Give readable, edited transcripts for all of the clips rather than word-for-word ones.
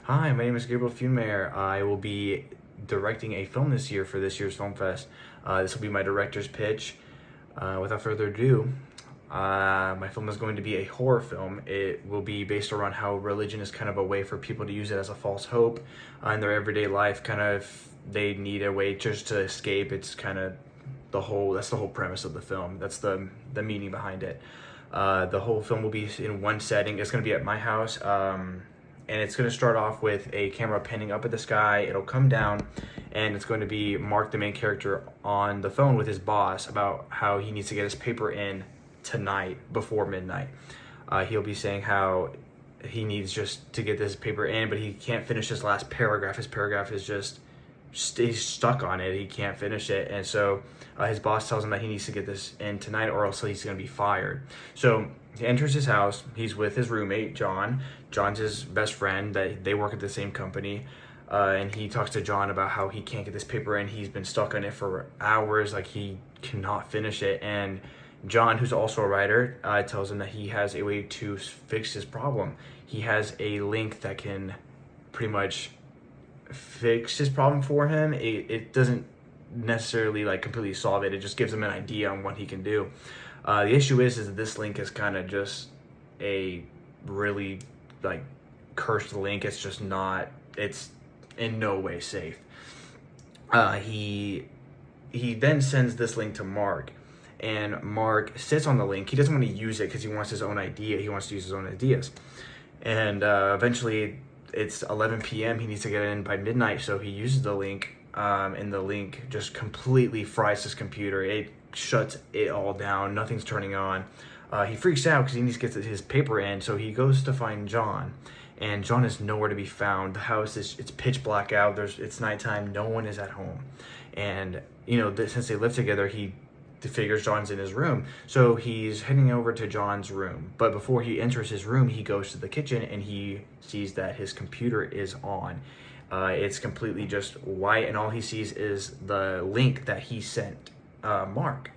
Hi, my name is Gabriel Funmayer. I will be directing a film this year for this year's Film Fest. This will be my director's pitch. Without further ado, my film is going to be a horror film. It will be based around how religion is kind of a way for people to use it as a false hope in their everyday life. Kind of, they need a way just to escape. It's kind of that's the whole premise of the film. That's the meaning behind it. The whole film will be in one setting. It's going to be at my house. And it's going to start off with a camera panning up at the sky. It'll come down, and it's going to be Mark, the main character, on the phone with his boss about how he needs to get his paper in tonight before midnight. He'll be saying how he needs just to get this paper in, but he can't finish his last paragraph. His paragraph is just he's stuck on it. He can't finish it, and so his boss tells him that he needs to get this in tonight, or else he's going to be fired. So he enters his house. He's with his roommate, John. John's his best friend. That they work at the same company. And he talks to John about how he can't get this paper in. He's been stuck on it for hours. Like, he cannot finish it. And John, who's also a writer, tells him that he has a way to fix his problem. He has a link that can pretty much fix his problem for him. It doesn't necessarily like completely solve it. It just gives him an idea on what he can do. The issue is that this link is kind of just a really like cursed link. It's just not. It's in no way safe. He then sends this link to Mark, and Mark sits on the link. He doesn't want to use it because he wants his own idea. He wants to use his own ideas, and eventually it's 11 p.m. He needs to get it in by midnight, so he uses the link, and the link just completely fries his computer. It shuts it all down. Nothing's turning on. He freaks out because he needs to get his paper in, so he goes to find John, and John is nowhere to be found. The house it's pitch black out. It's nighttime. No one is at home, and since they live together, he figures John's in his room, so he's heading over to John's room. But before he enters his room, he goes to the kitchen and he sees that his computer is on. It's completely just white, and all he sees is the link that he sent Mark.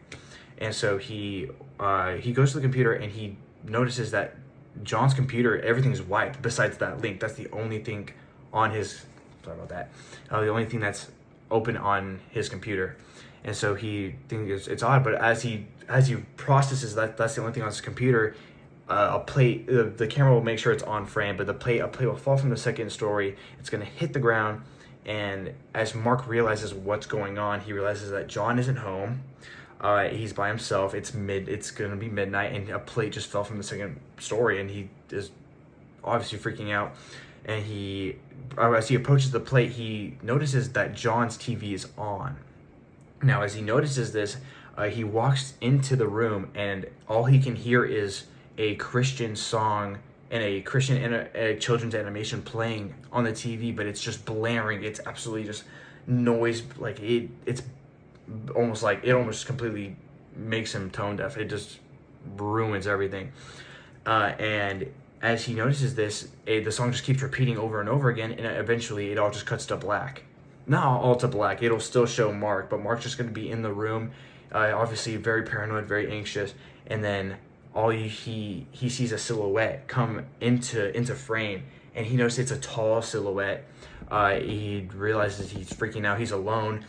And so he goes to the computer and he notices that John's computer, everything's white besides that link. That's the only thing on his. Sorry about that. The only thing that's open on his computer. And so he thinks it's odd, but as he processes that's the only thing on his computer, a plate, the camera will make sure it's on frame, but a plate will fall from the second story. It's going to hit the ground, and as Mark realizes what's going on, he realizes that John isn't home. He's by himself. It's going to be midnight, and a plate just fell from the second story, and he is obviously freaking out. And as he approaches the plate, he notices that John's TV is on. Now, as he notices this, he walks into the room, and all he can hear is a Christian song and a Christian a children's animation playing on the TV, but it's just blaring. It's absolutely just noise. Like it's almost like it almost completely makes him tone deaf. It just ruins everything. And as he notices this, the song just keeps repeating over and over again, and eventually it all just cuts to black. Not all to black. It'll still show Mark, but Mark's just going to be in the room, obviously very paranoid, very anxious, and then he sees a silhouette come into frame, and he notices it's a tall silhouette. He realizes he's freaking out. He's alone.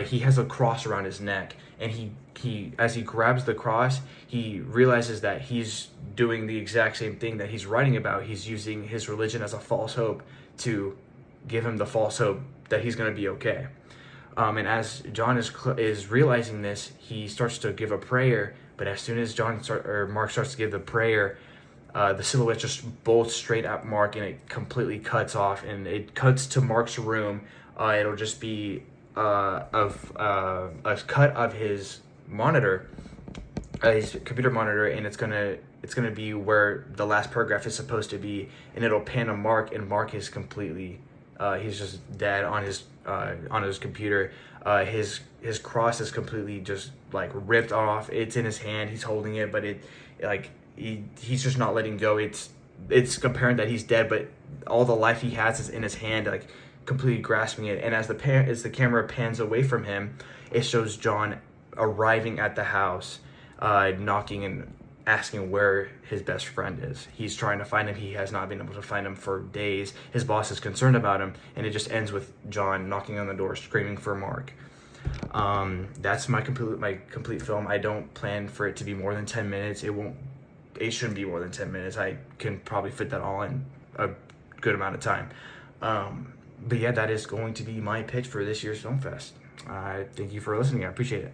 He has a cross around his neck, and he as he grabs the cross, he realizes that he's doing the exact same thing that he's writing about. He's using his religion as a false hope to give him the false hope that he's going to be okay. And as John is realizing this, he starts to give a prayer. But as soon as Mark starts to give the prayer, the silhouette just bolts straight at Mark, and it completely cuts off. And it cuts to Mark's room. It'll just be a cut of his monitor, his computer monitor, and it's gonna be where the last paragraph is supposed to be. And it'll pan to Mark, and Mark is completely. He's just dead on his computer. His cross is completely just like ripped off. It's in his hand. He's holding it, but he's just not letting go. It's apparent that he's dead, but all the life he has is in his hand, like completely grasping it. And as the camera pans away from him, it shows John arriving at the house, knocking, and asking where his best friend is. He's trying to find him. He has not been able to find him for days. His boss is concerned about him, and it just ends with John knocking on the door, screaming for Mark. That's my complete film. I don't plan for it to be more than 10 minutes. It shouldn't be more than 10 minutes. I can probably fit that all in a good amount of time. But yeah, that is going to be my pitch for this year's Film Fest. Thank you for listening. I appreciate it.